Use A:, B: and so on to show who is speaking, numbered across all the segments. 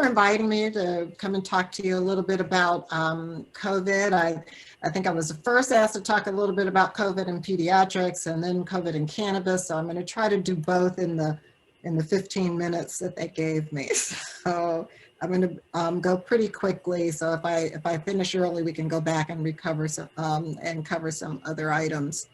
A: for inviting me to come and talk to you a little bit about COVID. I think I was first asked to talk a little bit about COVID in pediatrics and then COVID in cannabis. So I'm going to try to do both in the 15 minutes that they gave me. So I'm going to go pretty quickly. So if I finish early, we can go back and recover some and cover some other items.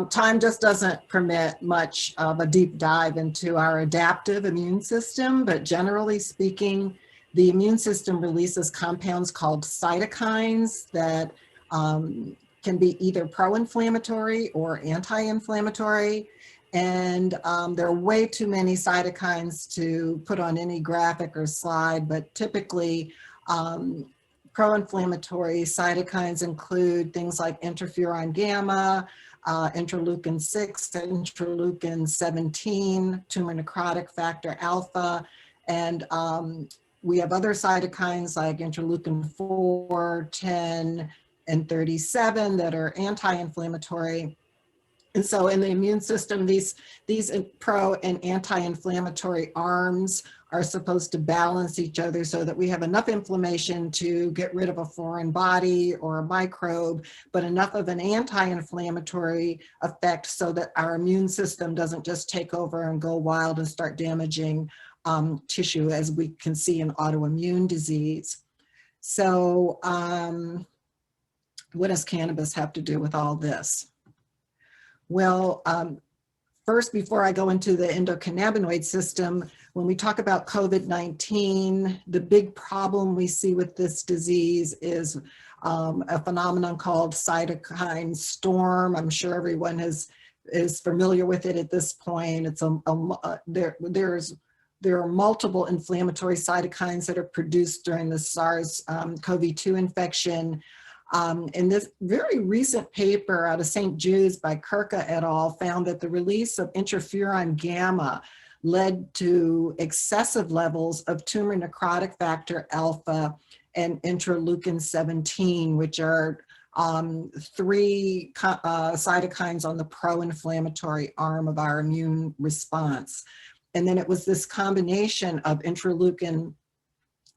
A: Time just doesn't permit much of a deep dive into our adaptive immune system, but generally speaking, the immune system releases compounds called cytokines that can be either pro-inflammatory or anti-inflammatory. And there are way too many cytokines to put on any graphic or slide, but typically pro-inflammatory cytokines include things like interferon gamma, interleukin 6, interleukin 17, tumor necrotic factor alpha, and we have other cytokines like interleukin 4, 10, and 37 that are anti-inflammatory. And so in the immune system, these pro and anti-inflammatory arms are supposed to balance each other so that we have enough inflammation to get rid of a foreign body or a microbe, but enough of an anti-inflammatory effect so that our immune system doesn't just take over and go wild and start damaging tissue, as we can see in autoimmune disease. So what does cannabis have to do with all this? Well, first, before I go into the endocannabinoid system, when we talk about COVID-19, the big problem we see with this disease is a phenomenon called Cytokine Storm. I'm sure everyone is familiar with it at this point. It's there are multiple inflammatory cytokines that are produced during the SARS-CoV-2 infection. In this very recent paper out of St. Jude's by Kirka et al. Found that the release of interferon gamma led to excessive levels of tumor necrotic factor alpha and interleukin 17, which are three cytokines on the pro-inflammatory arm of our immune response. And then it was this combination of interleukin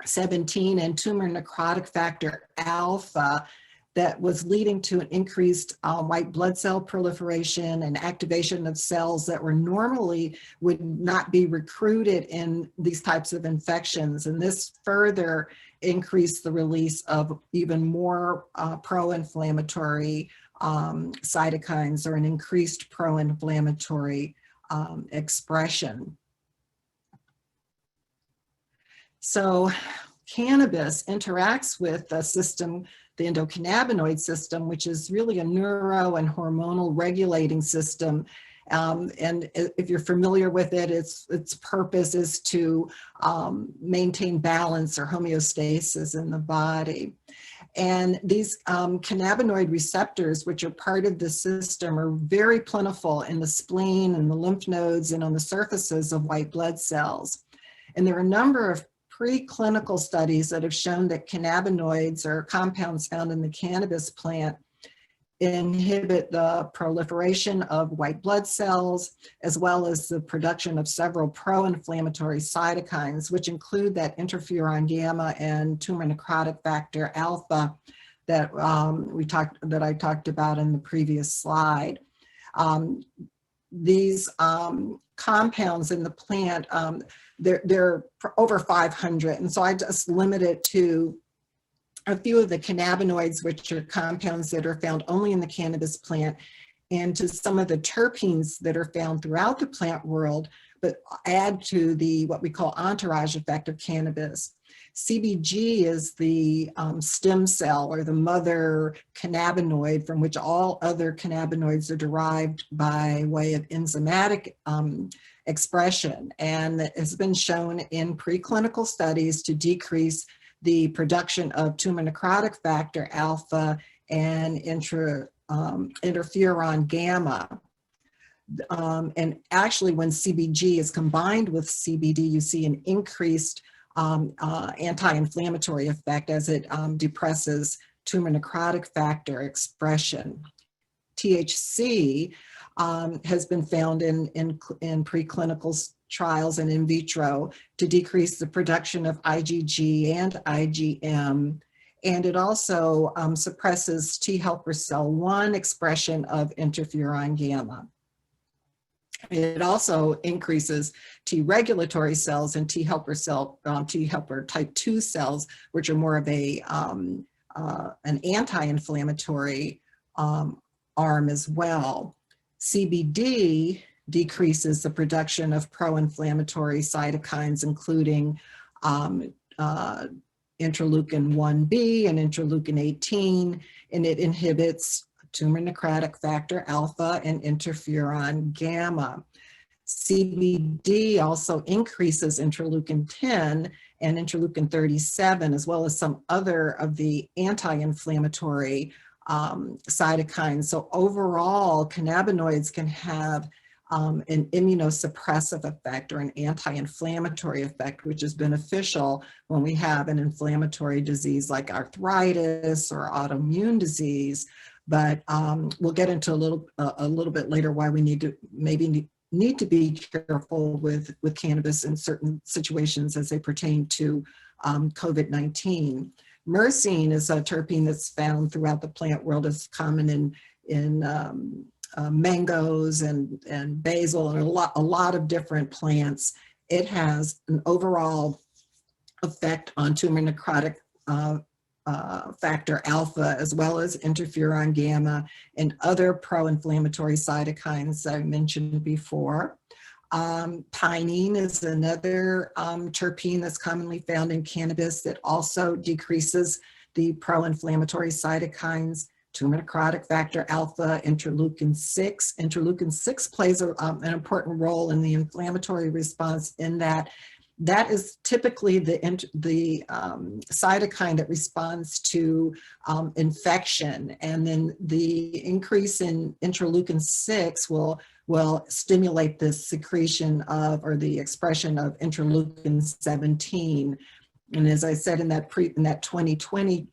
A: 17 and tumor necrotic factor alpha that was leading to an increased white blood cell proliferation and activation of cells that were normally would not be recruited in these types of infections. And this further increased the release of even more pro-inflammatory cytokines, or an increased pro-inflammatory expression. So cannabis interacts with the system, the endocannabinoid system, which is really a neuro and hormonal regulating system. And if you're familiar with it, its purpose is to maintain balance or homeostasis in the body. And these cannabinoid receptors, which are part of the system, are very plentiful in the spleen and the lymph nodes and on the surfaces of white blood cells. And there are a number of preclinical studies that have shown that cannabinoids, or compounds found in the cannabis plant, inhibit the proliferation of white blood cells, as well as the production of several pro-inflammatory cytokines, which include that interferon gamma and tumor necrotic factor alpha that I talked about in the previous slide. These compounds in the plant, they're over 500, and so I just limit it to a few of the cannabinoids, which are compounds that are found only in the cannabis plant, and to some of the terpenes that are found throughout the plant world, but add to the what we call entourage effect of cannabis. CBG is the stem cell, or the mother cannabinoid, from which all other cannabinoids are derived by way of enzymatic expression, and it has been shown in preclinical studies to decrease the production of tumor necrotic factor alpha and interferon gamma. And actually, when CBG is combined with CBD, you see an increased anti-inflammatory effect as it depresses tumor necrotic factor expression. THC has been found in preclinical trials and in vitro to decrease the production of IgG and IgM. And it also suppresses T helper cell 1 expression of interferon gamma. It also increases T regulatory cells and T helper type 2 cells, which are more of an anti-inflammatory arm as well. CBD decreases the production of pro-inflammatory cytokines, including interleukin 1B and interleukin 18, and it inhibits tumor necrotic factor alpha and interferon gamma. CBD also increases interleukin 10 and interleukin 37, as well as some other of the anti-inflammatory cytokines. So overall, cannabinoids can have an immunosuppressive effect or an anti-inflammatory effect, which is beneficial when we have an inflammatory disease like arthritis or autoimmune disease. But we'll get into a little bit later why we need to be careful with cannabis in certain situations as they pertain to COVID-19. Myrcene is a terpene that's found throughout the plant world. It's common in mangoes and basil and a lot of different plants. It has an overall effect on tumor necrotic factor alpha, as well as interferon gamma and other pro-inflammatory cytokines I mentioned before. Pinene is another terpene that's commonly found in cannabis that also decreases the pro-inflammatory cytokines, tumor necrotic factor alpha, interleukin 6. Interleukin 6 plays an important role in the inflammatory response in that is typically the cytokine that responds to infection, and then the increase in interleukin 6 will stimulate the secretion of, or the expression of, interleukin 17. And as I said in that 2020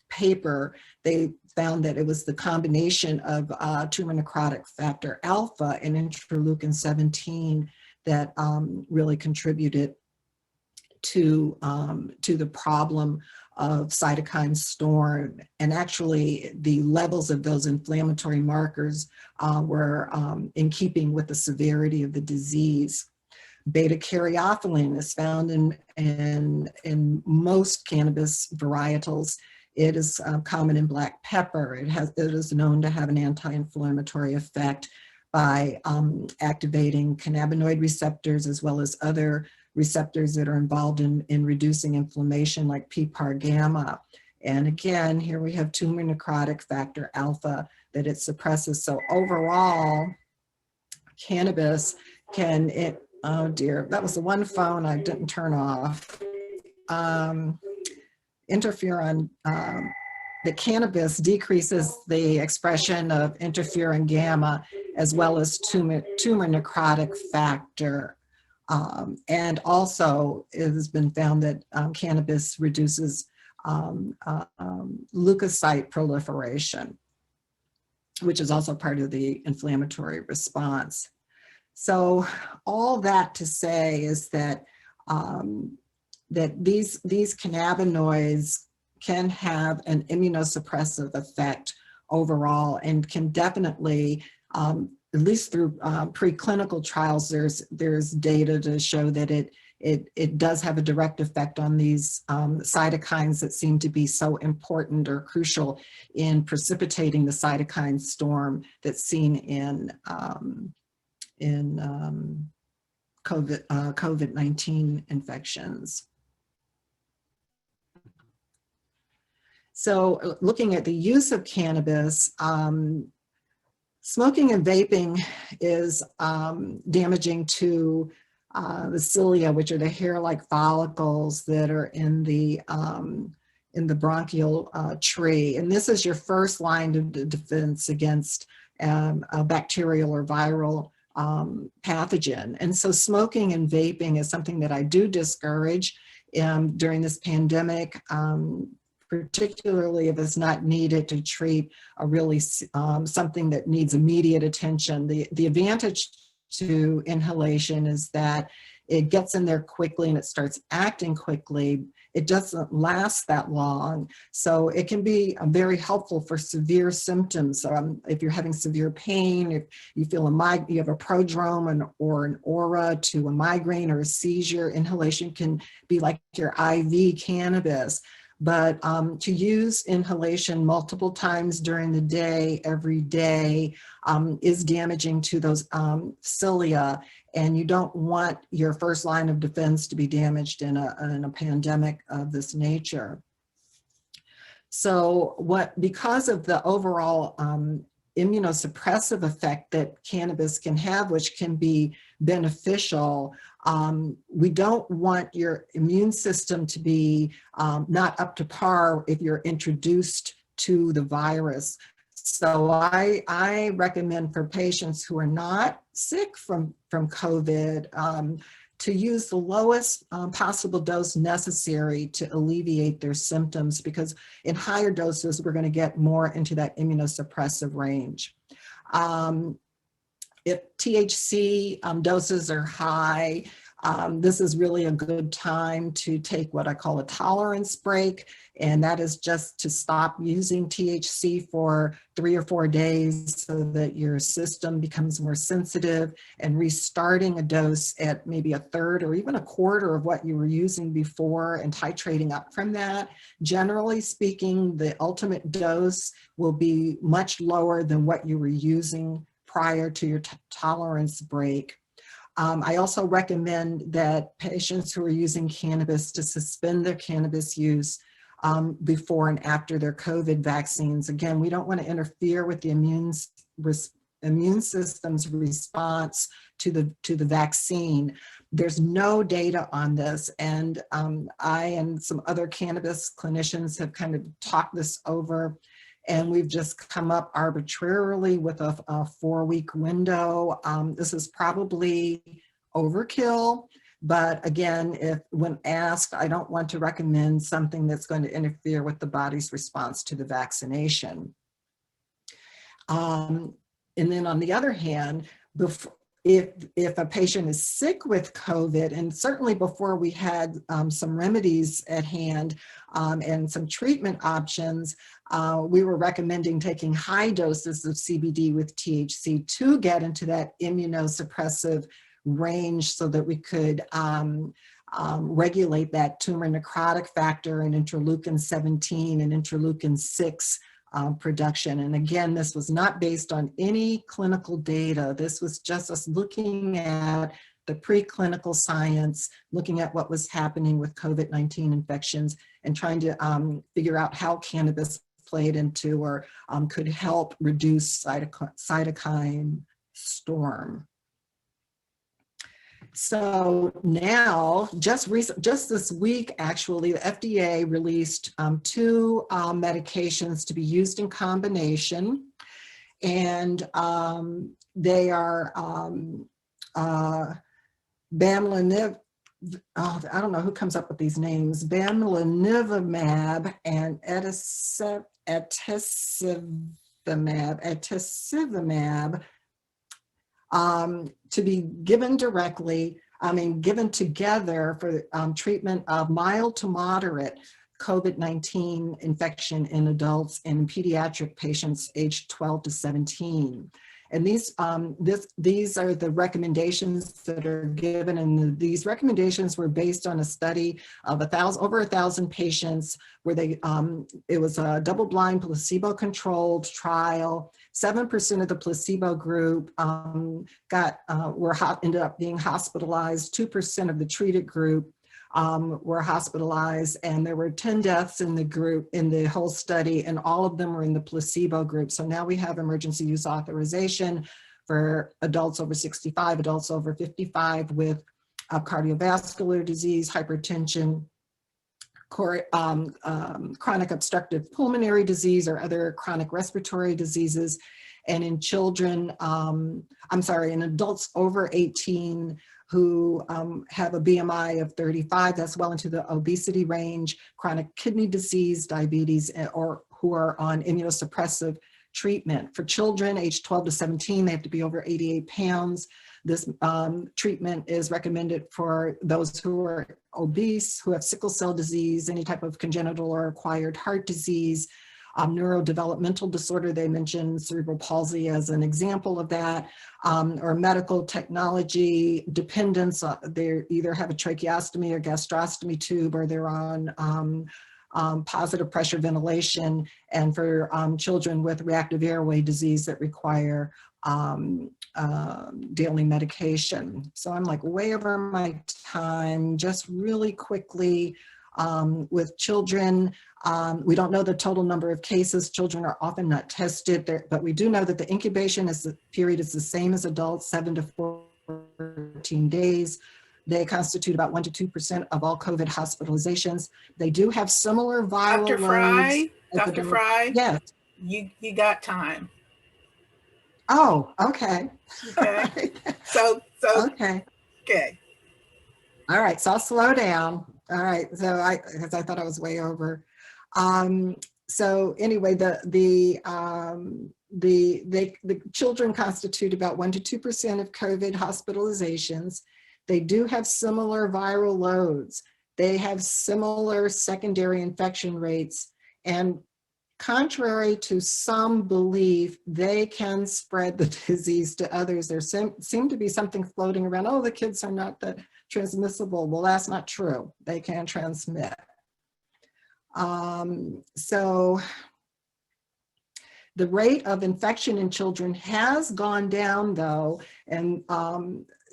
A: paper, they found that it was the combination of tumor necrotic factor alpha and interleukin 17 that really contributed to the problem of cytokine storm. And actually, the levels of those inflammatory markers were in keeping with the severity of the disease. Beta-caryophyllene is found in most cannabis varietals. It is common in black pepper. It is known to have an anti-inflammatory effect by activating cannabinoid receptors, as well as other receptors that are involved in reducing inflammation, like PPAR gamma. And again, here we have tumor necrotic factor alpha that it suppresses. So overall, cannabis oh dear, that was the one phone I didn't turn off. Interferon, the cannabis decreases the expression of interferon gamma, as well as tumor necrotic factor. And also, it has been found that cannabis reduces leukocyte proliferation, which is also part of the inflammatory response. So all that to say is that that these cannabinoids can have an immunosuppressive effect overall, and can definitely, at least through preclinical trials, there's data to show that it does have a direct effect on these cytokines that seem to be so important or crucial in precipitating the cytokine storm that's seen in COVID-19 infections. So looking at the use of cannabis, smoking and vaping is damaging to the cilia, which are the hair-like follicles that are in the bronchial tree. And this is your first line of defense against a bacterial or viral pathogen. And so smoking and vaping is something that I do discourage during this pandemic. particularly if it's not needed to treat a really something that needs immediate attention. The advantage to inhalation is that it gets in there quickly and it starts acting quickly. It doesn't last that long. So it can be very helpful for severe symptoms. If you're having severe pain, if you feel you have a prodrome or an aura to a migraine or a seizure, inhalation can be like your IV cannabis. But to use inhalation multiple times during the day, every day, is damaging to those cilia, and you don't want your first line of defense to be damaged in a pandemic of this nature. So because of the overall immunosuppressive effect that cannabis can have, which can be beneficial, we don't want your immune system to be not up to par if you're introduced to the virus. So I recommend for patients who are not sick from COVID to use the lowest possible dose necessary to alleviate their symptoms, because in higher doses, we're going to get more into that immunosuppressive range. If THC doses are high, this is really a good time to take what I call a tolerance break, and that is just to stop using THC for 3 or 4 days so that your system becomes more sensitive, and restarting a dose at maybe a third or even a quarter of what you were using before and titrating up from that. Generally speaking, the ultimate dose will be much lower than what you were using prior to your tolerance break. I also recommend that patients who are using cannabis to suspend their cannabis use before and after their COVID vaccines. Again, we don't want to interfere with the immune system's response to the vaccine. There's no data on this, and I and some other cannabis clinicians have kind of talked this over, and we've just come up arbitrarily with a 4-week window. This is probably overkill, but again, when asked, I don't want to recommend something that's going to interfere with the body's response to the vaccination. And then on the other hand, if a patient is sick with COVID, and certainly before we had some remedies at hand and some treatment options, we were recommending taking high doses of CBD with THC to get into that immunosuppressive range so that we could regulate that tumor necrotic factor and interleukin 17 and interleukin 6 production. And again, this was not based on any clinical data. This was just us looking at the preclinical science, looking at what was happening with COVID-19 infections, and trying to figure out how cannabis played into or could help reduce cytokine storm. So now, just this week, actually, the FDA released 2 medications to be used in combination, and they are bamlanivimab. I don't know who comes up with these names. Bamlanivimab and etesivimab. To be given given together for treatment of mild to moderate COVID-19 infection in adults and pediatric patients aged 12 to 17. And these are the recommendations that are given, and these recommendations were based on a study of over 1,000 patients where it was a double-blind placebo-controlled trial. 7% of the placebo group ended up being hospitalized. 2% of the treated group were hospitalized, and there were 10 deaths in the whole study, and all of them were in the placebo group. So now we have emergency use authorization for adults over 65, adults over 55 with cardiovascular disease, hypertension, chronic obstructive pulmonary disease, or other chronic respiratory diseases. And in children, in adults over 18 who have a BMI of 35, that's well into the obesity range, chronic kidney disease, diabetes, or who are on immunosuppressive treatment. For children aged 12 to 17, they have to be over 88 pounds. This treatment is recommended for those who are obese, who have sickle cell disease, any type of congenital or acquired heart disease, neurodevelopmental disorder. They mentioned cerebral palsy as an example of that, or medical technology dependence. They either have a tracheostomy or gastrostomy tube, or they're on positive pressure ventilation, and for children with reactive airway disease that require daily medication. So I'm like way over my time. Just really quickly, with children, we don't know the total number of cases. Children are often not tested there, but we do know that the incubation period is the same as adults, 7 to 14 days. They constitute about 1 to 2% of all COVID hospitalizations. They do have similar viral
B: Dr. Frye,
A: loads.
B: Dr. Frye,
A: yes.
B: You got time.
A: Oh, okay.
B: Okay. So
A: okay.
B: Okay.
A: All right, so I'll slow down. All right, so because I thought I was way over. So anyway, the children constitute about 1 to 2% of COVID hospitalizations. They do have similar viral loads. They have similar secondary infection rates, and contrary to some belief, they can spread the disease to others. There seem to be something floating around, oh, the kids are not that transmissible. Well, that's not true. They can transmit. So the rate of infection in children has gone down, though, and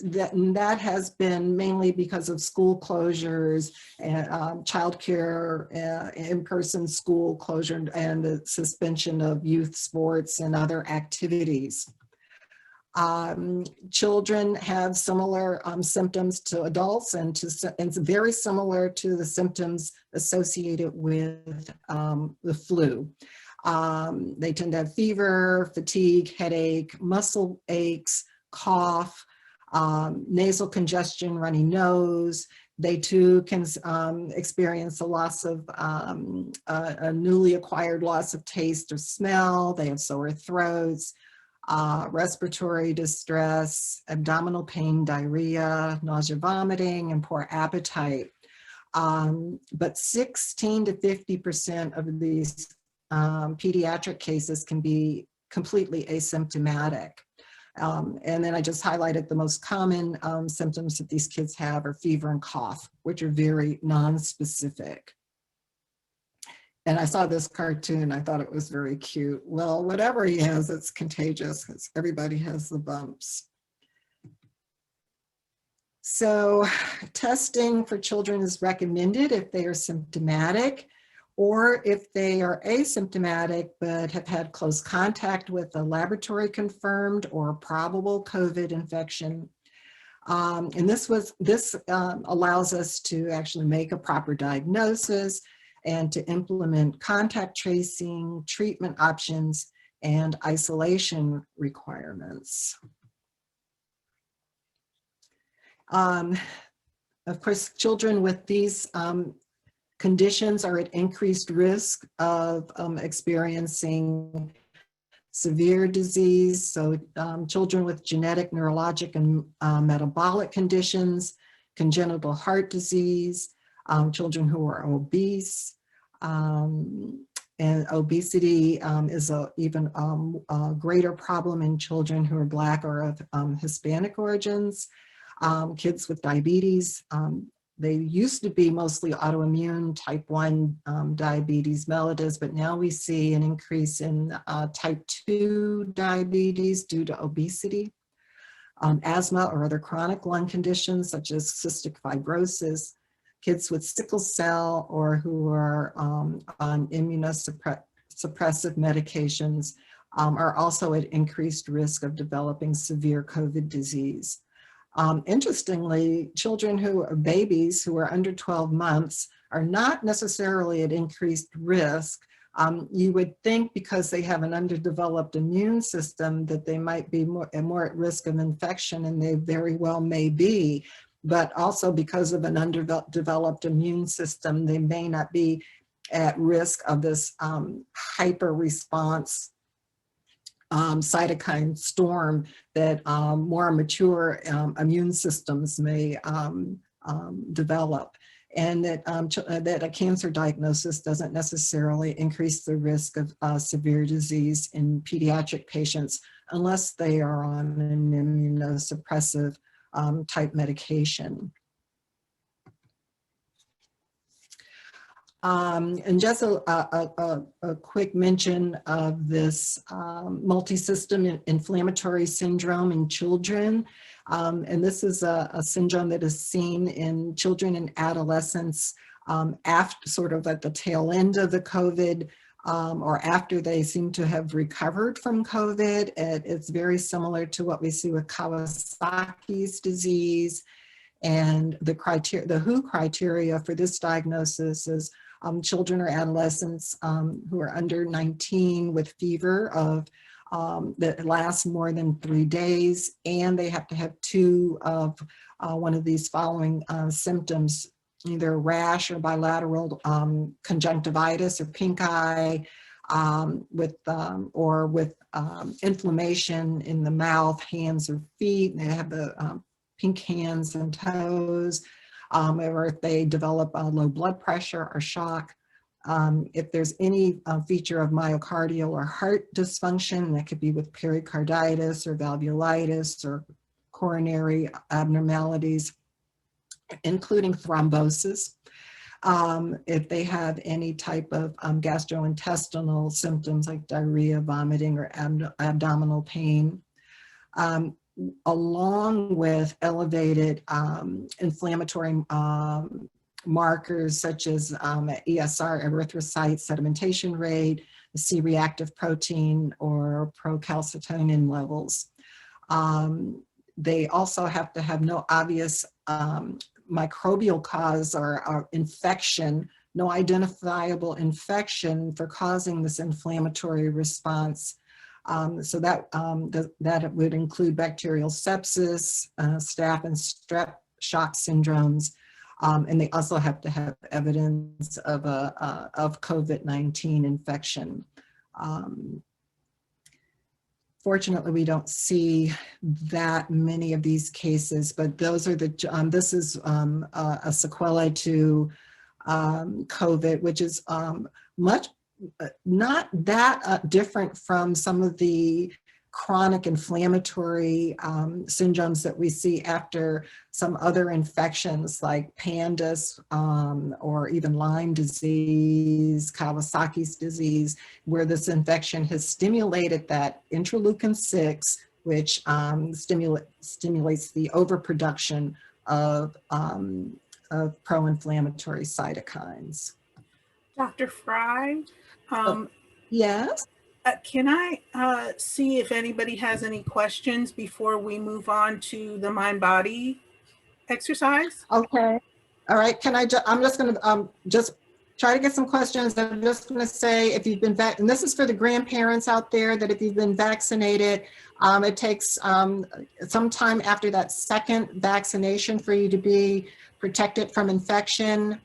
A: that has been mainly because of school closures and childcare, in-person school closure, and the suspension of youth sports and other activities. Children have similar symptoms to adults, and it's very similar to the symptoms associated with the flu. They tend to have fever, fatigue, headache, muscle aches, cough, nasal congestion, runny nose. They too can experience a loss of a newly acquired loss of taste or smell. They have sore throats, respiratory distress, abdominal pain, diarrhea, nausea, vomiting, and poor appetite. But 16 to 50% of these pediatric cases can be completely asymptomatic. And then I just highlighted the most common symptoms that these kids have are fever and cough, which are very non-specific. And I saw this cartoon, I thought it was very cute. Well, whatever he has, it's contagious because everybody has the bumps. So testing for children is recommended if they are symptomatic, or if they are asymptomatic but have had close contact with a laboratory confirmed or probable COVID infection. And this allows us to actually make a proper diagnosis and to implement contact tracing, treatment options, and isolation requirements. Of course, children with these conditions are at increased risk of experiencing severe disease. So children with genetic, neurologic, and metabolic conditions, congenital heart disease, children who are obese, and obesity is even a greater problem in children who are Black or of Hispanic origins. Kids with diabetes, they used to be mostly autoimmune type 1 diabetes mellitus, but now we see an increase in type 2 diabetes due to obesity. Asthma or other chronic lung conditions such as cystic fibrosis. Kids with sickle cell or who are on immunosuppressive medications are also at increased risk of developing severe COVID disease. Interestingly, children who are babies who are under 12 months are not necessarily at increased risk You would think because they have an underdeveloped immune system that they might be more at risk of infection, and they very well may be, but also because of an underdeveloped immune system, they may not be at risk of this hyper response cytokine storm that more mature immune systems may develop. And that, that a cancer diagnosis doesn't necessarily increase the risk of severe disease in pediatric patients unless they are on an immunosuppressive type medication. And just a quick mention of this multisystem inflammatory syndrome in children. And this is a syndrome that is seen in children and adolescents after, sort of at the tail end of the COVID, or after they seem to have recovered from COVID. It's very similar to what we see with Kawasaki's disease. And the criteria, the WHO criteria for this diagnosis is children or adolescents who are under 19 with fever of that lasts more than 3 days, and they have to have 2 of one of these following symptoms, either rash or bilateral conjunctivitis or pink eye, with inflammation in the mouth, hands, or feet. And they have the pink hands and toes, or if they develop low blood pressure or shock. If there's any feature of myocardial or heart dysfunction, that could be with pericarditis or valvulitis or coronary abnormalities, including thrombosis. If they have any type of gastrointestinal symptoms like diarrhea, vomiting, or abdominal pain, along with elevated inflammatory markers such as ESR, erythrocyte sedimentation rate, the C-reactive protein, or procalcitonin levels. They also have to have no obvious microbial cause or infection, no identifiable infection for causing this inflammatory response. So that, that would include bacterial sepsis, staph and strep shock syndromes, and they also have to have evidence of COVID-19 infection. Fortunately, we don't see that many of these cases, but those are the, this is a sequelae to COVID, which is much, not that different from some of the chronic inflammatory syndromes that we see after some other infections like PANDAS or even Lyme disease, Kawasaki's disease, where this infection has stimulated that interleukin-6, which stimulates the overproduction of pro-inflammatory cytokines.
B: Dr. Frye,
A: yes?
B: Can I see if anybody has any questions before we move on to the mind-body exercise?
A: Okay. All right. Can I I'm just going to just try to get some questions. I'm just going to say, if you've been and this is for the grandparents out there, that if you've been vaccinated, it takes some time after that second vaccination for you to be protected from infection.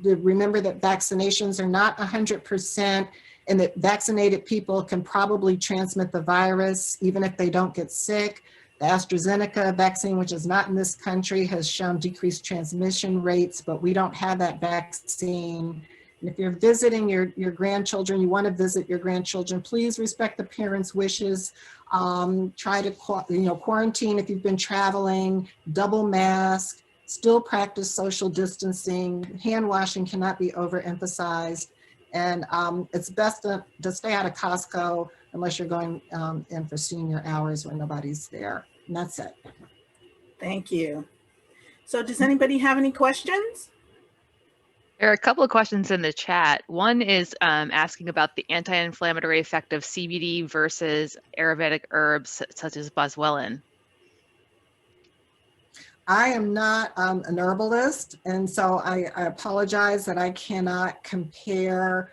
A: Remember that vaccinations are not 100%, and that vaccinated people can probably transmit the virus even if they don't get sick. The AstraZeneca vaccine, which is not in this country, has shown decreased transmission rates, but we don't have that vaccine. And if you're visiting your grandchildren, you want to visit your grandchildren, please respect the parents' wishes. Try to quarantine if you've been traveling, double mask, still practice social distancing. Hand washing cannot be overemphasized. And it's best to stay out of Costco unless you're going in for senior hours when nobody's there. And that's it.
B: Thank you. So does anybody have any questions?
C: There are a couple of questions in the chat. One is asking about the anti-inflammatory effect of CBD versus Ayurvedic herbs such as boswellia.
A: I am not an herbalist, and so I apologize that I cannot compare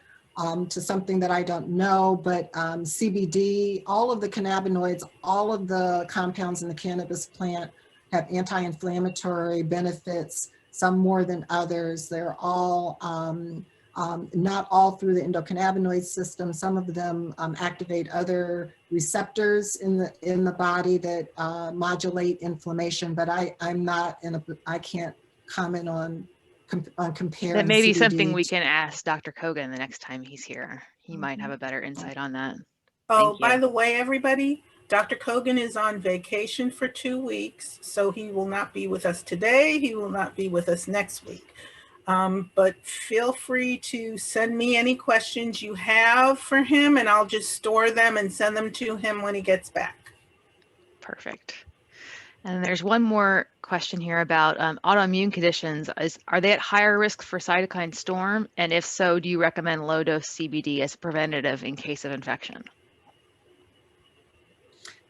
A: to something that I don't know, but CBD, all of the cannabinoids, all of the compounds in the cannabis plant have anti-inflammatory benefits, some more than others. They're all not all through the endocannabinoid system. Some of them activate other receptors in the body that modulate inflammation. But I can't comment on comparing.
C: That may be
A: CBD
C: something we can ask Dr. Kogan the next time he's here. He might have a better insight on that.
B: Oh,
C: Thank you.
B: by the way, everybody, Dr. Kogan is on vacation for 2 weeks, so he will not be with us today. He will not be with us next week. But feel free to send me any questions you have for him, and I'll just store them and send them to him when he gets back.
C: Perfect. And there's one more question here about autoimmune conditions. Are they at higher risk for cytokine storm? And if so, do you recommend low-dose CBD as a preventative in case of infection?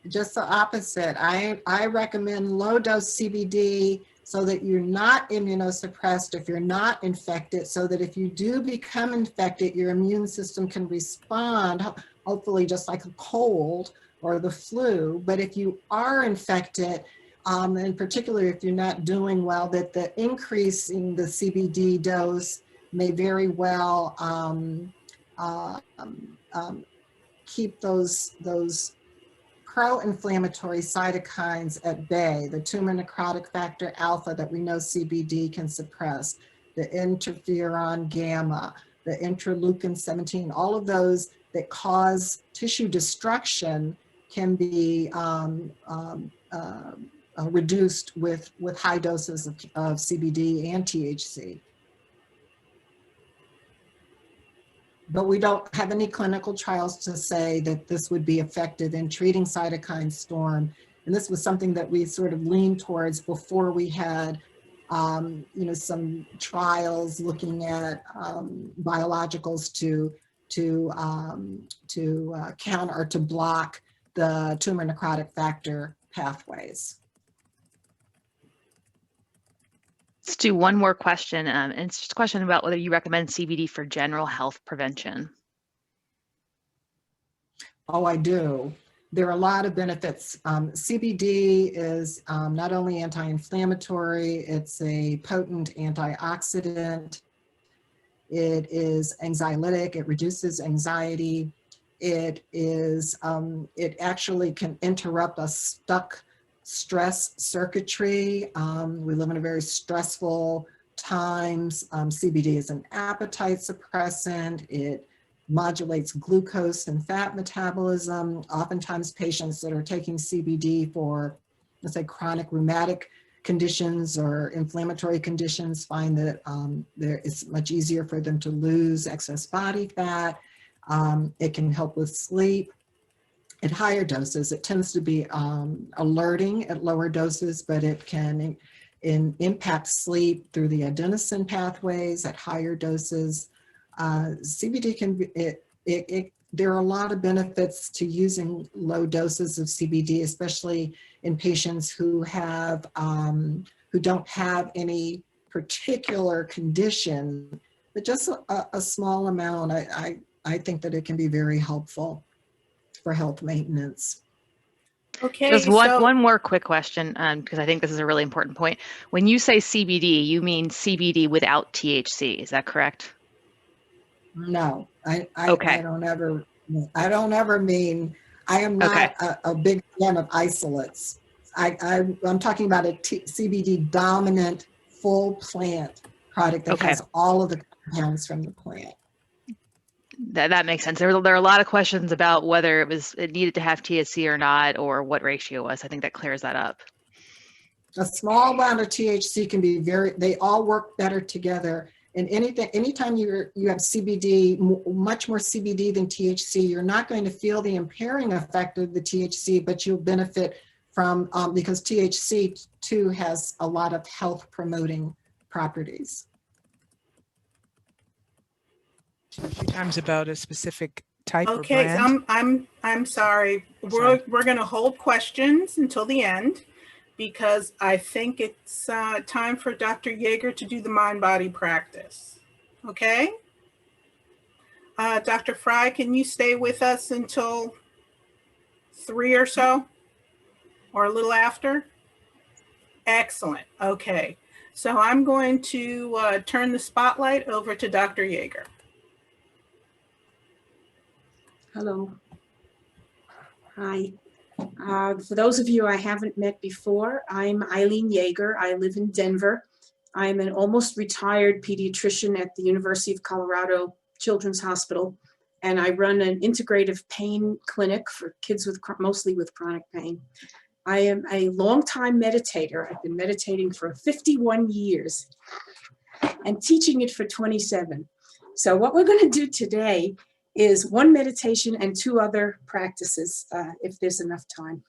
A: Just the opposite. I recommend low-dose CBD so that you're not immunosuppressed if you're not infected, so that if you do become infected, your immune system can respond, hopefully just like a cold or the flu. But if you are infected, in particular if you're not doing well, that the increase in the CBD dose may very well keep those pro-inflammatory cytokines at bay, the tumor necrotic factor alpha that we know CBD can suppress, the interferon gamma, the interleukin 17, all of those that cause tissue destruction can be reduced with high doses of CBD and THC. But we don't have any clinical trials to say that this would be effective in treating cytokine storm. And this was something that we sort of leaned towards before we had, some trials looking at biologicals to counter or to block the tumor necrotic factor pathways.
C: Let's do one more question. And it's just a question about whether you recommend CBD for general health prevention.
A: Oh, I do. There are a lot of benefits. CBD is not only anti-inflammatory, it's a potent antioxidant. It is anxiolytic, it reduces anxiety. It actually can interrupt a stuck stress circuitry. We live in a very stressful times. CBD is an appetite suppressant. It modulates glucose and fat metabolism. Oftentimes patients that are taking CBD for, let's say, chronic rheumatic conditions or inflammatory conditions find that it's much easier for them to lose excess body fat. It can help with sleep. At higher doses, it tends to be alerting at lower doses, but it can impact sleep through the adenosine pathways at higher doses. CBD can be, there are a lot of benefits to using low doses of CBD, especially in patients who have, who don't have any particular condition, but just a small amount. I think that it can be very helpful for health maintenance.
B: Okay.
C: Just one more quick question, because I think this is a really important point. When you say CBD, you mean CBD without THC, is that correct?
A: No,
C: Okay.
A: I don't ever mean, I am not a big fan of isolates. I'm talking about a CBD dominant full plant product that has all of the compounds from the plant.
C: That makes sense. There are a lot of questions about whether it needed to have THC or not, or what ratio was. I think that clears that up.
A: A small amount of THC can be they all work better together. And anytime you have CBD, much more CBD than THC, you're not going to feel the impairing effect of the THC, but you'll benefit from, because THC too has a lot of health promoting properties.
D: A few times about a specific type or
B: Okay,
D: brand.
B: I'm sorry. We're going to hold questions until the end because I think it's time for Dr. Yeager to do the mind-body practice. Okay? Dr. Frye, can you stay with us until 3 or so? Or a little after? Excellent. Okay. So I'm going to turn the spotlight over to Dr. Yeager.
E: Hello. Hi. For those of you I haven't met before, I'm Eileen Yager. I live in Denver. I'm an almost retired pediatrician at the University of Colorado Children's Hospital, and I run an integrative pain clinic for kids with mostly with chronic pain. I am a longtime meditator. I've been meditating for 51 years and teaching it for 27. So what we're going to do today is one meditation and 2 other practices, if there's enough time.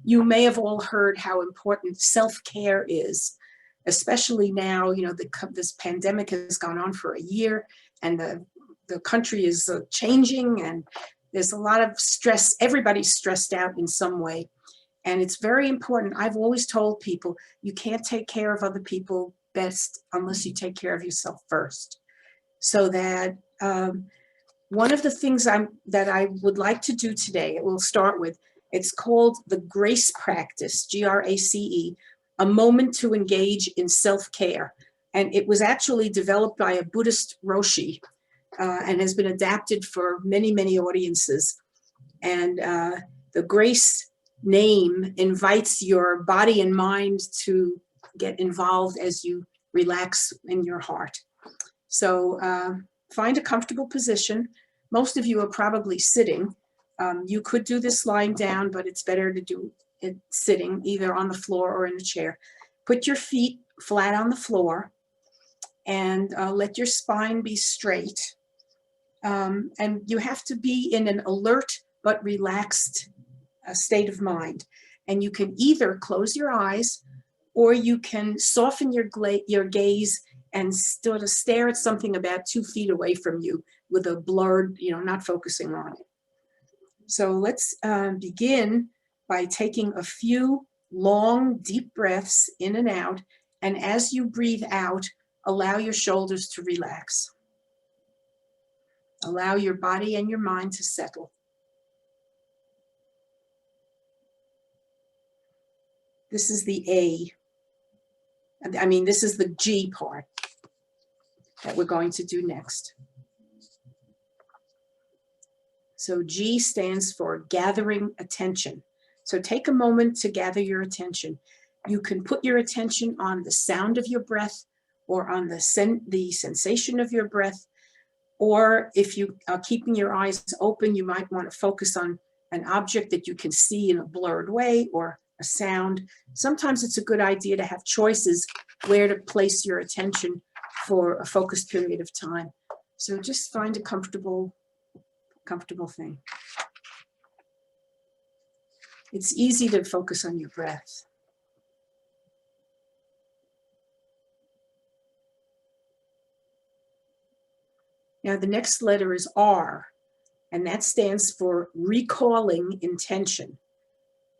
E: You may have all heard how important self-care is, especially now. You know, this pandemic has gone on for a year, and the country is changing, and there's a lot of stress. Everybody's stressed out in some way, and it's very important. I've always told people, you can't take care of other people best unless you take care of yourself first. So that one of the things that I would like to do today, we'll start with, it's called the GRACE practice, G-R-A-C-E, a moment to engage in self-care. And it was actually developed by a Buddhist Roshi and has been adapted for many, many audiences. And the GRACE name invites your body and mind to get involved as you relax in your heart. So find a comfortable position. Most of you are probably sitting. You could do this lying down, but it's better to do it sitting, either on the floor or in a chair. Put your feet flat on the floor and let your spine be straight. And you have to be in an alert but relaxed state of mind. And you can either close your eyes or you can soften your gaze and sort of stare at something about 2 feet away from you with a blurred, not focusing on it. So let's begin by taking a few long, deep breaths in and out. And as you breathe out, allow your shoulders to relax. Allow your body and your mind to settle. This is the A. This is the G part that we're going to do next. So G stands for gathering attention. So take a moment to gather your attention. You can put your attention on the sound of your breath or on the sensation of your breath. Or if you are keeping your eyes open, you might want to focus on an object that you can see in a blurred way or a sound. Sometimes it's a good idea to have choices where to place your attention for a focused period of time. So just find a comfortable thing. It's easy to focus on your breath. Now the next letter is R, and that stands for recalling intention.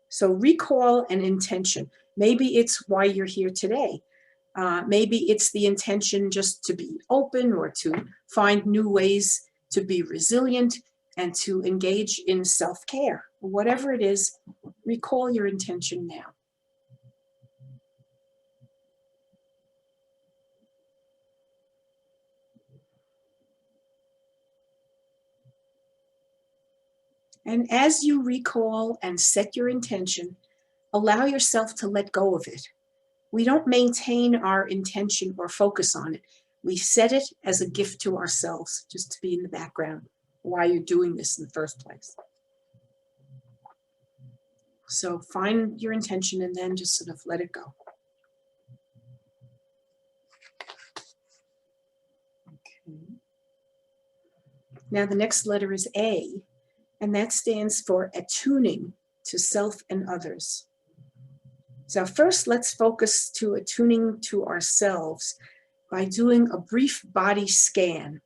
E: So recall an intention. Maybe it's why you're here today. Maybe it's the intention just to be open or to find new ways to be resilient and to engage in self-care. Whatever it is, recall your intention now. And as you recall and set your intention, allow yourself to let go of it. We don't maintain our intention or focus on it. We set it as a gift to ourselves, just to be in the background while you're doing this in the first place. So find your intention and then just sort of let it go. Okay. Now the next letter is A, and that stands for attuning to self and others. So first, let's focus to attuning to ourselves by doing a brief body scan,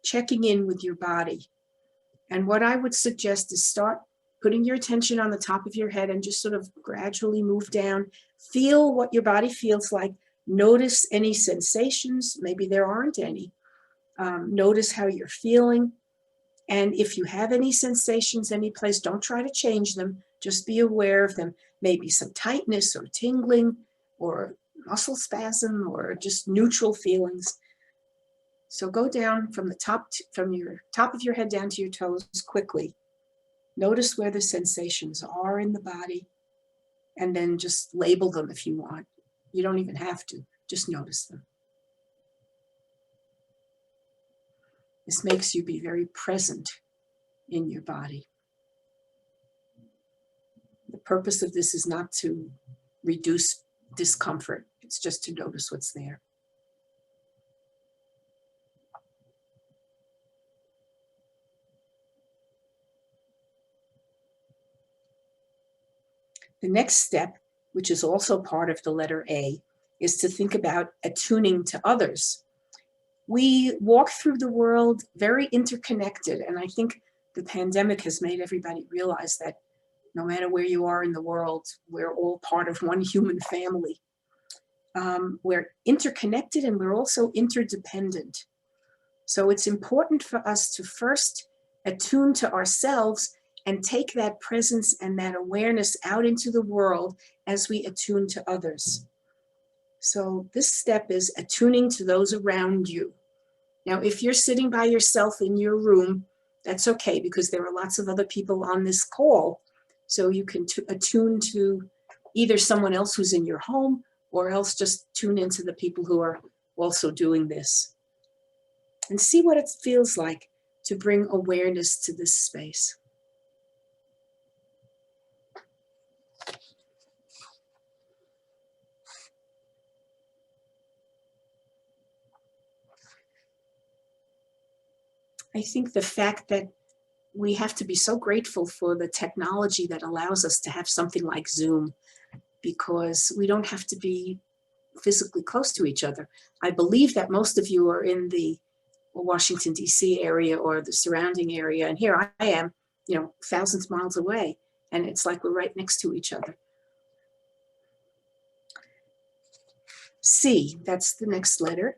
E: checking in with your body. And what I would suggest is start putting your attention on the top of your head and just sort of gradually move down. Feel what your body feels like. Notice any sensations. Maybe there aren't any. Notice how you're feeling. And if you have any sensations any place, don't try to change them. Just be aware of them. Maybe some tightness or tingling or muscle spasm or just neutral feelings. So go down from the top, from your top of your head down to your toes quickly. Notice where the sensations are in the body, and then just label them if you want. You don't even have to, just notice them. This makes you be very present in your body. The purpose of this is not to reduce discomfort. It's just to notice what's there. The next step, which is also part of the letter A, is to think about attuning to others. We walk through the world very interconnected, and I think the pandemic has made everybody realize that no matter where you are in the world, we're all part of one human family. We're interconnected and we're also interdependent. So it's important for us to first attune to ourselves and take that presence and that awareness out into the world as we attune to others. So this step is attuning to those around you. Now, if you're sitting by yourself in your room, that's okay, because there are lots of other people on this call. So you can attune to either someone else who's in your home, or else just tune into the people who are also doing this. And see what it feels like to bring awareness to this space. I think the fact that we have to be so grateful for the technology that allows us to have something like Zoom, because we don't have to be physically close to each other. I believe that most of you are in the Washington, D.C. area or the surrounding area, and here I am, thousands of miles away, and it's like we're right next to each other. C, that's the next letter.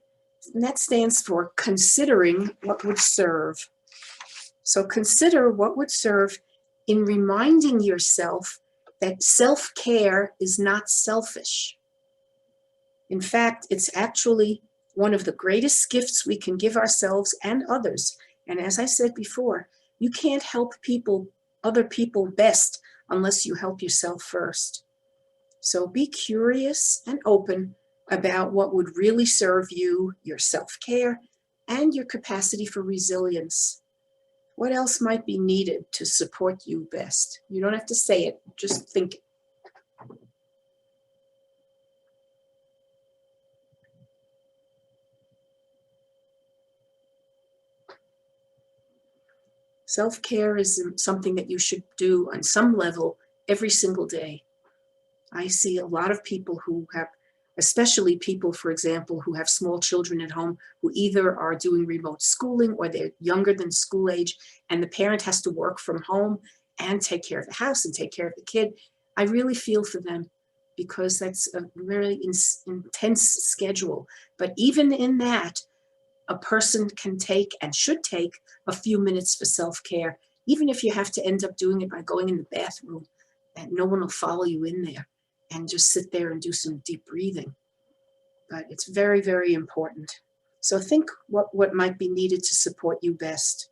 E: And that stands for considering what would serve. So consider what would serve in reminding yourself that self-care is not selfish. In fact, it's actually one of the greatest gifts we can give ourselves and others. And as I said before, you can't help other people best unless you help yourself first. So be curious and open about what would really serve you, your self-care, and your capacity for resilience. What else might be needed to support you best? You don't have to say it, just think it. Self-care is something that you should do on some level every single day. I see a lot of people who have, especially people, for example, who have small children at home, who either are doing remote schooling or they're younger than school age, and the parent has to work from home and take care of the house and take care of the kid. I really feel for them, because that's a very intense schedule. But even in that, a person can take and should take a few minutes for self-care, even if you have to end up doing it by going in the bathroom and no one will follow you in there, and just sit there and do some deep breathing. But it's very, very important. So think what might be needed to support you best.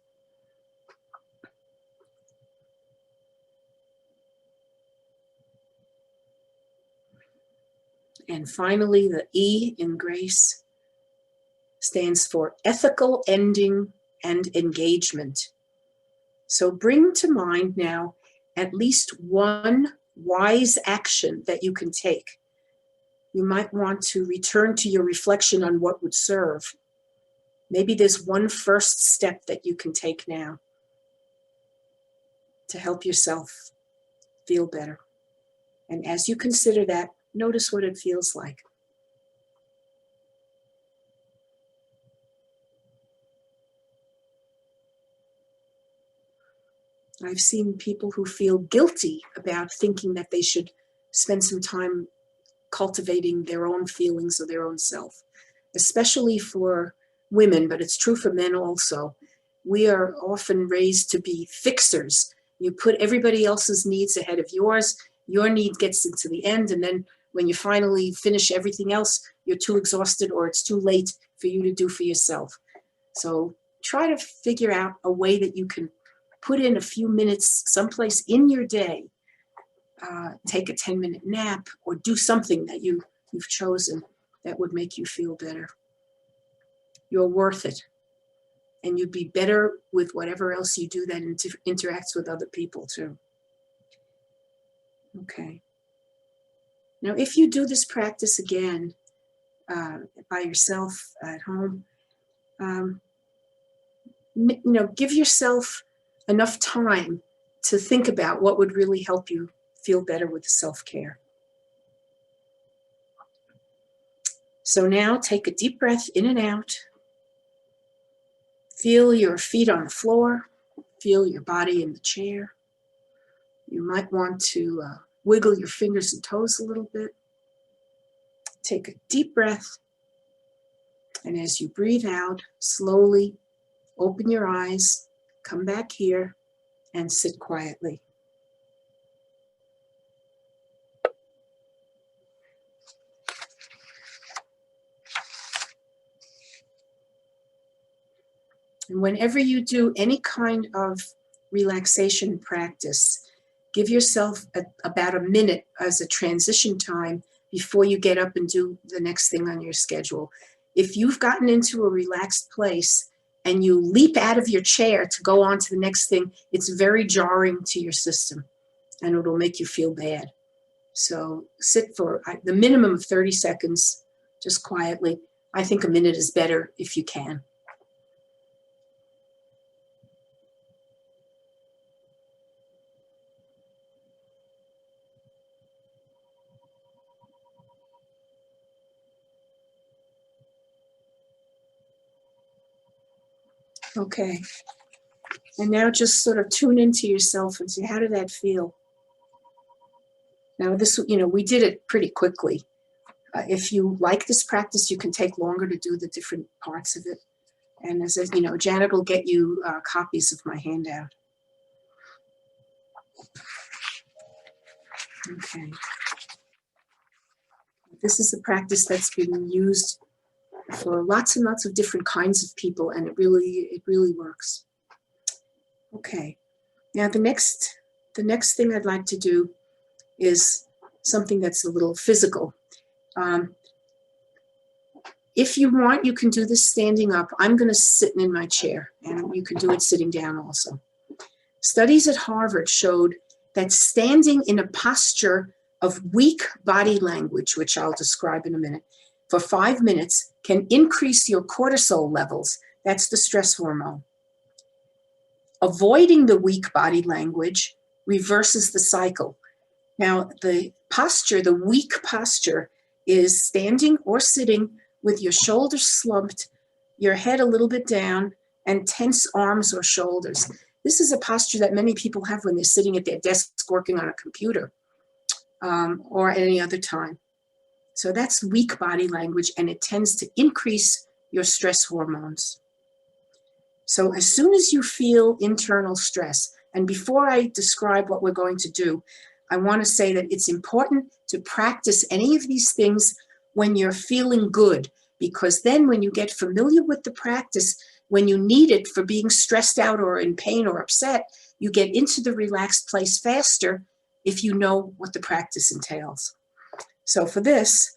E: And finally, the E in GRACE stands for ethical ending and engagement. So bring to mind now at least one wise action that you can take. You might want to return to your reflection on what would serve. Maybe there's one first step that you can take now to help yourself feel better. And as you consider that, notice what it feels like. I've seen people who feel guilty about thinking that they should spend some time cultivating their own feelings of their own self, especially for women, but it's true for men also. We are often raised to be fixers. You put everybody else's needs ahead of yours, your need gets into the end, and then when you finally finish everything else, you're too exhausted or it's too late for you to do for yourself. So try to figure out a way that you can put in a few minutes someplace in your day, take a 10-minute nap or do something that you've chosen that would make you feel better. You're worth it. And you'd be better with whatever else you do that interacts with other people too. Okay. Now, if you do this practice again by yourself at home, give yourself enough time to think about what would really help you feel better with self-care. So now take a deep breath in and out. Feel your feet on the floor. Feel your body in the chair. You might want to wiggle your fingers and toes a little bit. Take a deep breath. And as you breathe out, slowly open your eyes, come back here, and sit quietly. And whenever you do any kind of relaxation practice, give yourself about a minute as a transition time before you get up and do the next thing on your schedule. If you've gotten into a relaxed place and you leap out of your chair to go on to the next thing, it's very jarring to your system and it'll make you feel bad. So sit for the minimum of 30 seconds, just quietly. I think a minute is better if you can. Okay, and now just sort of tune into yourself and see, how did that feel? Now this, we did it pretty quickly. If you like this practice, you can take longer to do the different parts of it. And as Janet will get you copies of my handout. Okay. This is a practice that's been used for lots and lots of different kinds of people, and it really works. Okay, now the next thing I'd like to do is something that's a little physical. If you want, you can do this standing up. I'm going to sit in my chair, and you can do it sitting down also. Studies at Harvard showed that standing in a posture of weak body language, which I'll describe in a minute, for 5 minutes can increase your cortisol levels. That's the stress hormone. Avoiding the weak body language reverses the cycle. Now, the weak posture is standing or sitting with your shoulders slumped, your head a little bit down, and tense arms or shoulders. This is a posture that many people have when they're sitting at their desk working on a computer or at any other time. So that's weak body language, and it tends to increase your stress hormones. So as soon as you feel internal stress, and before I describe what we're going to do, I want to say that it's important to practice any of these things when you're feeling good, because then when you get familiar with the practice, when you need it for being stressed out or in pain or upset, you get into the relaxed place faster if you know what the practice entails. So for this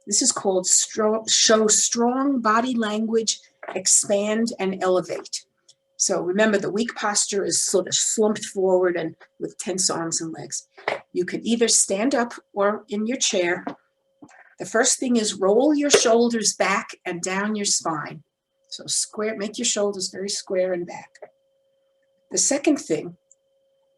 E: is called show strong body language, expand and elevate. So remember, the weak posture is sort of slumped forward and with tense arms and legs. You can either stand up or in your chair. The first thing is roll your shoulders back and down your spine. So square, make your shoulders very square and back. The second thing,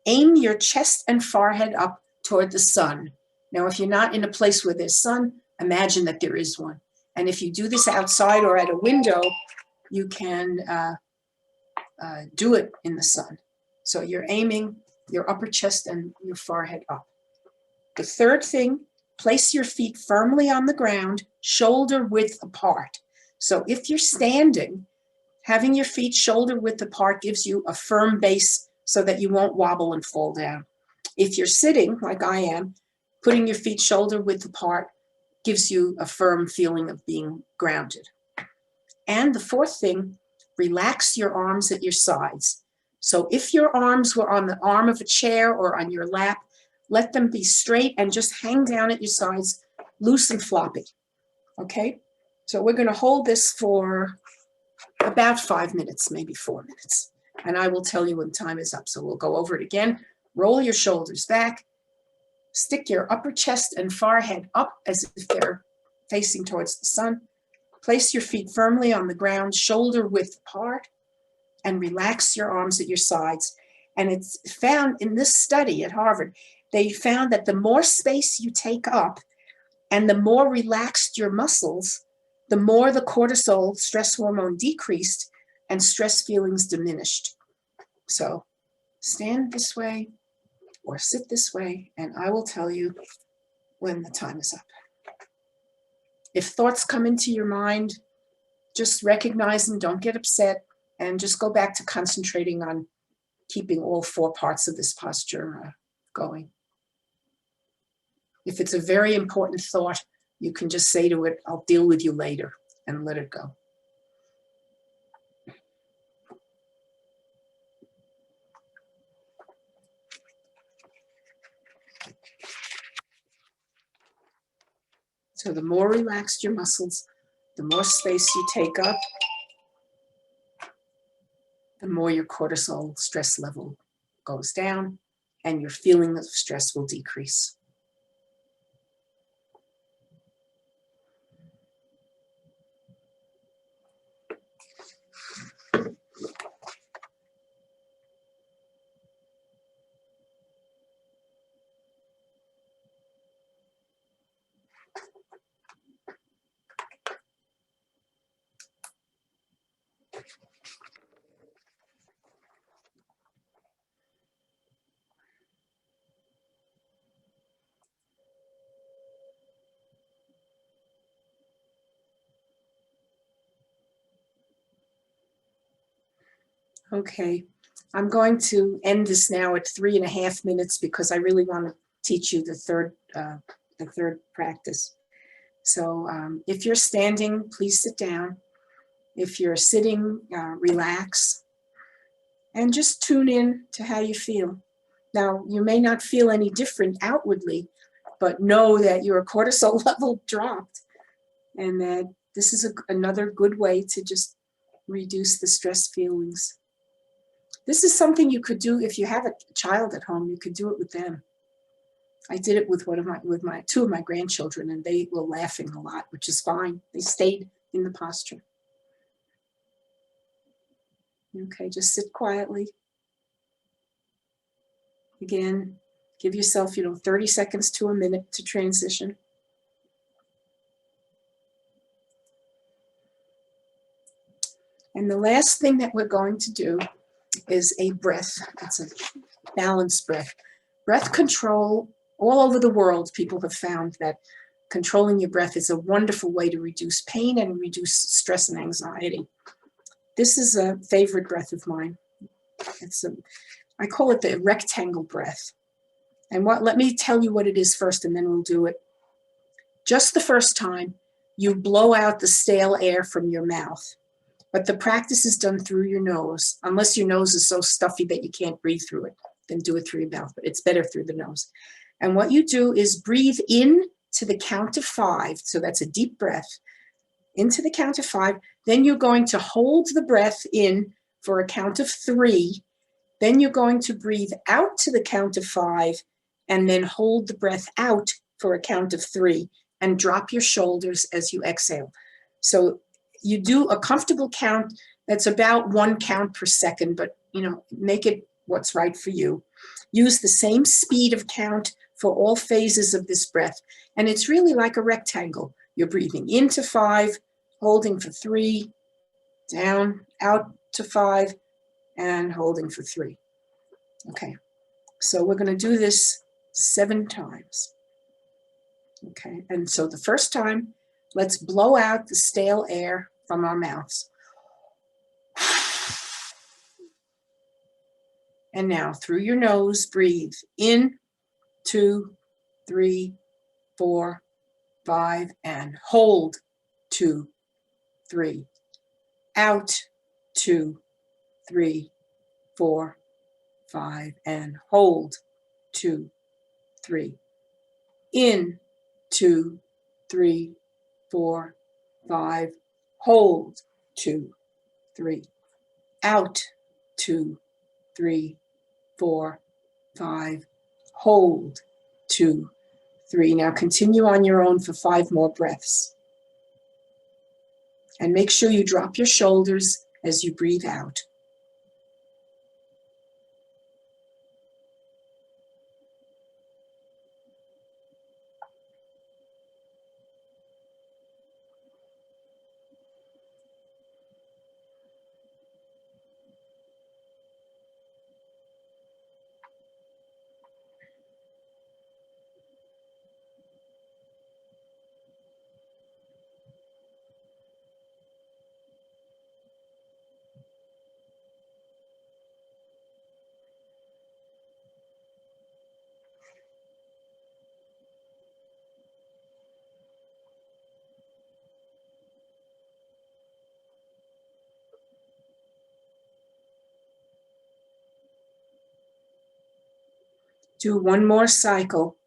E: aim your chest and forehead up toward the sun. Now, if you're not in a place where there's sun, imagine that there is one. And if you do this outside or at a window, you can do it in the sun. So you're aiming your upper chest and your forehead up. The third thing, place your feet firmly on the ground, shoulder width apart. So if you're standing, having your feet shoulder width apart gives you a firm base so that you won't wobble and fall down. If you're sitting, like I am, putting your feet shoulder width apart gives you a firm feeling of being grounded. And the fourth thing, relax your arms at your sides. So if your arms were on the arm of a chair or on your lap, let them be straight and just hang down at your sides, loose and floppy. Okay? So we're going to hold this for about 5 minutes, maybe 4 minutes. And I will tell you when time is up. So we'll go over it again. Roll your shoulders back. Stick your upper chest and forehead up as if they're facing towards the sun. Place your feet firmly on the ground, shoulder width apart, and relax your arms at your sides. And it's found in this study at Harvard, they found that the more space you take up and the more relaxed your muscles, the more the cortisol stress hormone decreased and stress feelings diminished. So stand this way or sit this way, and I will tell you when the time is up. If thoughts come into your mind, just recognize them, don't get upset, and just go back to concentrating on keeping all 4 parts of this posture going. If it's a very important thought, you can just say to it, I'll deal with you later, and let it go. So the more relaxed your muscles, the more space you take up, the more your cortisol stress level goes down and your feeling of stress will decrease. Okay, I'm going to end this now at 3.5 minutes because I really want to teach you the third practice. So if you're standing, please sit down. If you're sitting, relax and just tune in to how you feel. Now, you may not feel any different outwardly, but know that your cortisol level dropped and that this is another good way to just reduce the stress feelings. This is something you could do if you have a child at home. You could do it with them. I did it with two of my grandchildren, and they were laughing a lot, which is fine. They stayed in the posture. Okay, just sit quietly. Again, give yourself, 30 seconds to a minute to transition. And the last thing that we're going to do is a breath. It's a balanced breath. Breath control, all over the world, people have found that controlling your breath is a wonderful way to reduce pain and reduce stress and anxiety. This is a favorite breath of mine. I call it the rectangle breath. And let me tell you what it is first, and then we'll do it. Just the first time, you blow out the stale air from your mouth. But the practice is done through your nose, unless your nose is so stuffy that you can't breathe through it, then do it through your mouth, but it's better through the nose. And what you do is breathe in to the count of 5, so that's a deep breath, into the count of 5, then you're going to hold the breath in for a count of 3, then you're going to breathe out to the count of 5, and then hold the breath out for a count of 3, and drop your shoulders as you exhale. So you do a comfortable count that's about 1 count per second, but make it what's right for you. Use the same speed of count for all phases of this breath. And it's really like a rectangle. You're breathing into 5, holding for 3, down, out to 5, and holding for 3. Okay, so we're going to do this 7 times. Okay, and so the first time, let's blow out the stale air from our mouths. And now through your nose, breathe in, 2, 3, 4, 5, and hold, 2, 3, out, 2, 3, 4, 5, and hold, 2, 3, in, 2, 3, 4, 5, hold, 2, 3, out, 2, 3, 4, 5, hold, 2, 3. Now continue on your own for 5 more breaths. And make sure you drop your shoulders as you breathe out. Do one more cycle.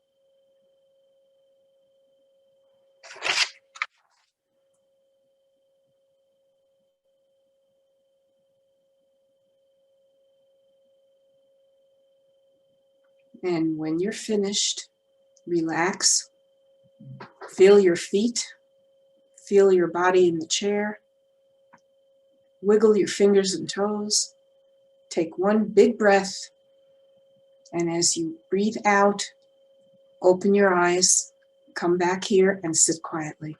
E: And when you're finished, relax. Feel your feet. Feel your body in the chair. Wiggle your fingers and toes. Take one big breath. And as you breathe out, open your eyes, come back here and sit quietly.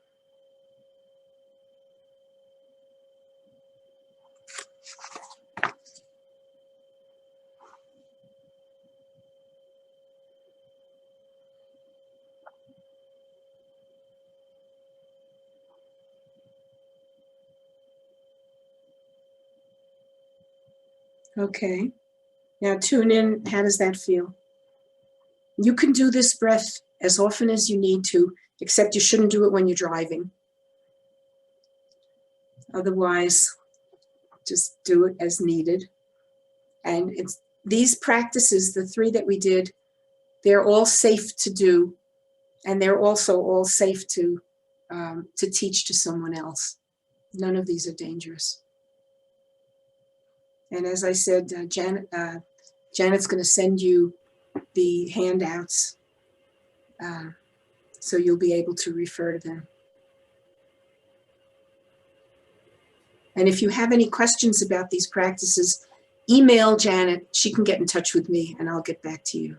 E: Okay, now tune in. How does that feel? You can do this breath as often as you need to, except you shouldn't do it when you're driving. Otherwise, just do it as needed. And it's these practices, the 3 that we did, they're all safe to do, and they're also all safe to teach to someone else. None of these are dangerous. And as I said, Janet's going to send you the handouts so you'll be able to refer to them. And if you have any questions about these practices, email Janet. She can get in touch with me and I'll get back to you.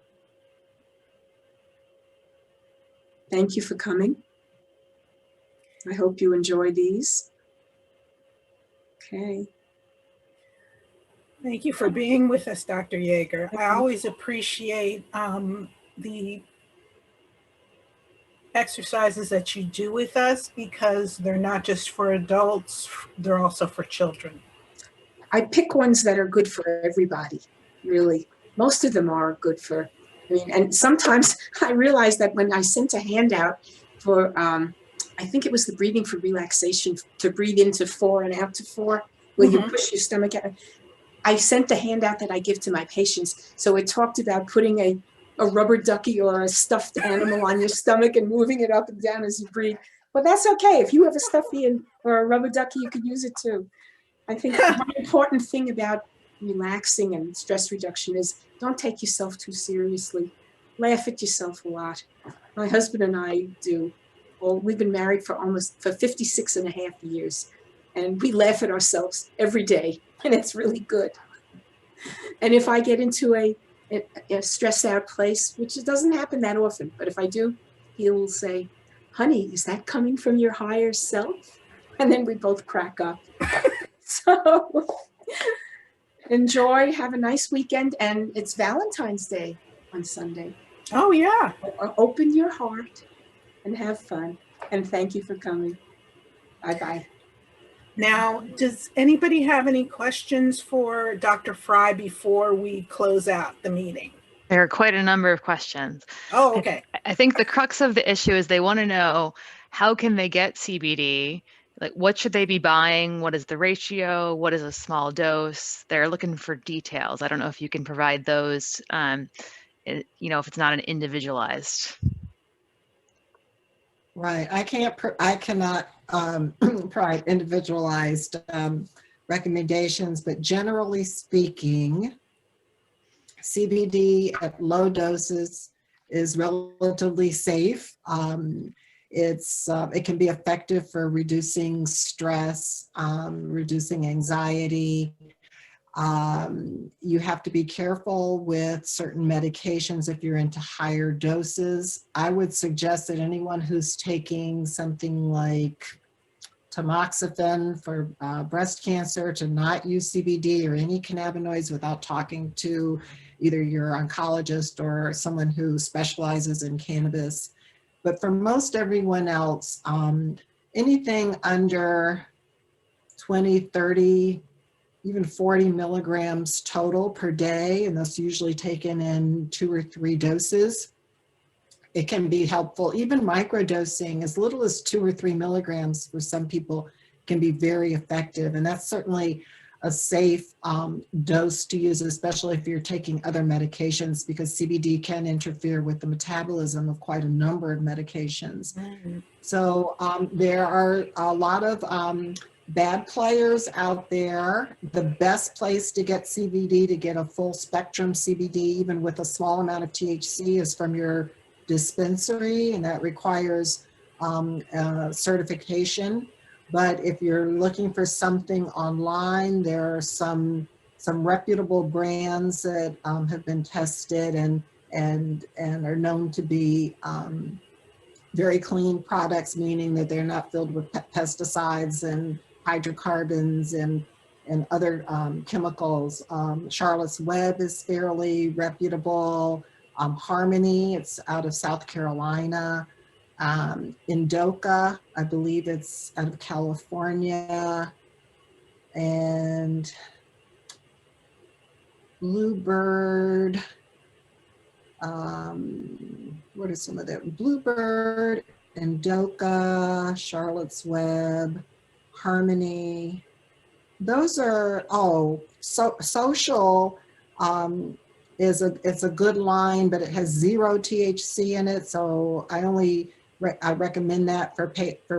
E: Thank you for coming. I hope you enjoy these. Okay.
B: Thank you for being with us, Dr. Yeager. I always appreciate the exercises that you do with us because they're not just for adults, they're also for children.
E: I pick ones that are good for everybody, really. Most of them are good for, and sometimes I realize that when I sent a handout for, I think it was the breathing for relaxation, to breathe into 4 and out to 4, where you push your stomach out. I sent the handout that I give to my patients. So it talked about putting a rubber ducky or a stuffed animal on your stomach and moving it up and down as you breathe. Well, that's okay. If you have a stuffy or a rubber ducky, you could use it too. I think one important thing about relaxing and stress reduction is don't take yourself too seriously. Laugh at yourself a lot. My husband and I do. Well, we've been married for 56 and a half years. And we laugh at ourselves every day. And it's really good. And if I get into a stressed out place, which it doesn't happen that often, but if I do, he will say, honey, is that coming from your higher self? And then we both crack up. So Enjoy, have a nice weekend, and it's Valentine's Day on Sunday.
B: Oh, yeah.
E: Open your heart and have fun. And thank you for coming. Bye-bye.
B: Now, does anybody have any questions for Dr. Frye before we close out the meeting?
C: There are quite a number of questions.
B: Oh, okay.
C: I think the crux of the issue is they want to know, how can they get CBD? Like, what should they be buying? What is the ratio? What is a small dose? They're looking for details. I don't know if you can provide those, if it's not an individualized.
A: Right. I cannot provide individualized recommendations, but generally speaking, CBD at low doses is relatively safe. It can be effective for reducing stress, reducing anxiety. You have to be careful with certain medications if you're into higher doses. I would suggest that anyone who's taking something like tamoxifen for breast cancer to not use CBD or any cannabinoids without talking to either your oncologist or someone who specializes in cannabis. But for most everyone else, anything under 20, 30, even 40 milligrams total per day, and that's usually taken in 2 or 3 doses, it can be helpful. Even microdosing, as little as 2 or 3 milligrams for some people, can be very effective. And that's certainly a safe dose to use, especially if you're taking other medications, because CBD can interfere with the metabolism of quite a number of medications. Mm-hmm. So there are a lot of bad players out there. The best place to get CBD, to get a full spectrum CBD, even with a small amount of THC, is from your dispensary, and that requires certification. But if you're looking for something online, there are some reputable brands that have been tested and are known to be very clean products, meaning that they're not filled with pesticides and hydrocarbons and other chemicals. Charlotte's Web is fairly reputable. Harmony, it's out of South Carolina. Indoka, I believe it's out of California. And Bluebird, what are some of them? Bluebird, Indoka, Charlotte's Web, Harmony. Those are, Social it's a good line, but it has 0 THC in it. So I recommend that for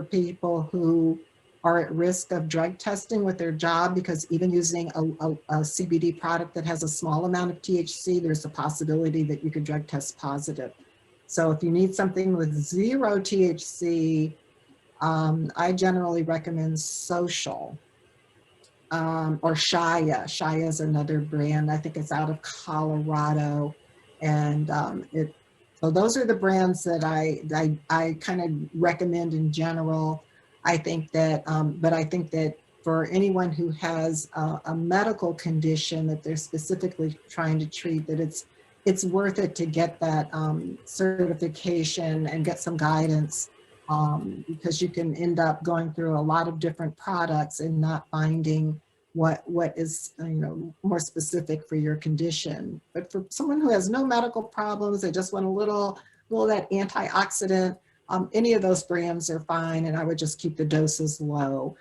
A: people who are at risk of drug testing with their job, because even using a CBD product that has a small amount of THC, there's a possibility that you could drug test positive. So if you need something with 0 THC, I generally recommend Social. Or Shaya. Shaya is another brand. I think it's out of Colorado. And so those are the brands that I kind of recommend in general. I think that, but I think that for anyone who has a medical condition that they're specifically trying to treat, that it's worth it to get that certification and get some guidance, because you can end up going through a lot of different products and not finding what is more specific for your condition. But for someone who has no medical problems, they just want a little of that antioxidant, any of those brands are fine, and I would just keep the doses low,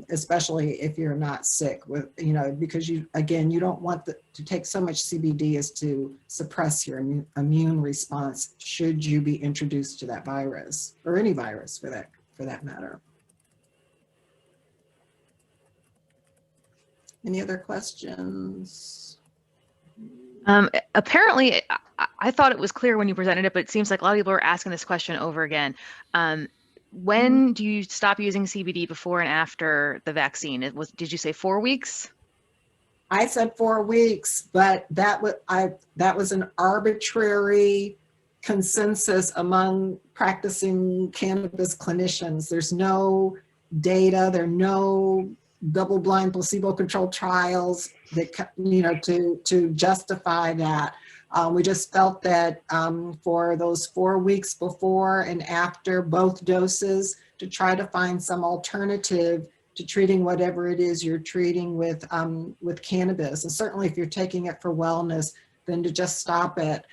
A: especially if you're not sick with, because you don't want to take so much CBD as to suppress your immune response should you be introduced to that virus, or any virus for that matter. Any other questions?
C: Apparently, I thought it was clear when you presented it, but it seems like a lot of people are asking this question over again. When do you stop using CBD, before and after the vaccine? Did you say 4 weeks?
A: I said 4 weeks, but that was an arbitrary consensus among practicing cannabis clinicians. There's no data, there are no double-blind placebo-controlled trials that, you know, to justify that. We just felt that for those 4 weeks before and after both doses, to try to find some alternative to treating whatever it is you're treating with cannabis. And certainly if you're taking it for wellness, then to just stop it.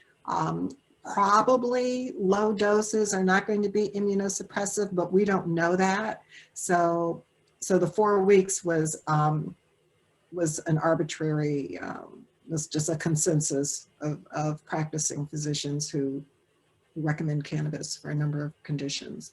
A: Probably low doses are not going to be immunosuppressive, but we don't know that. So the 4 weeks was an arbitrary, was just a consensus of practicing physicians who recommend cannabis for a number of conditions.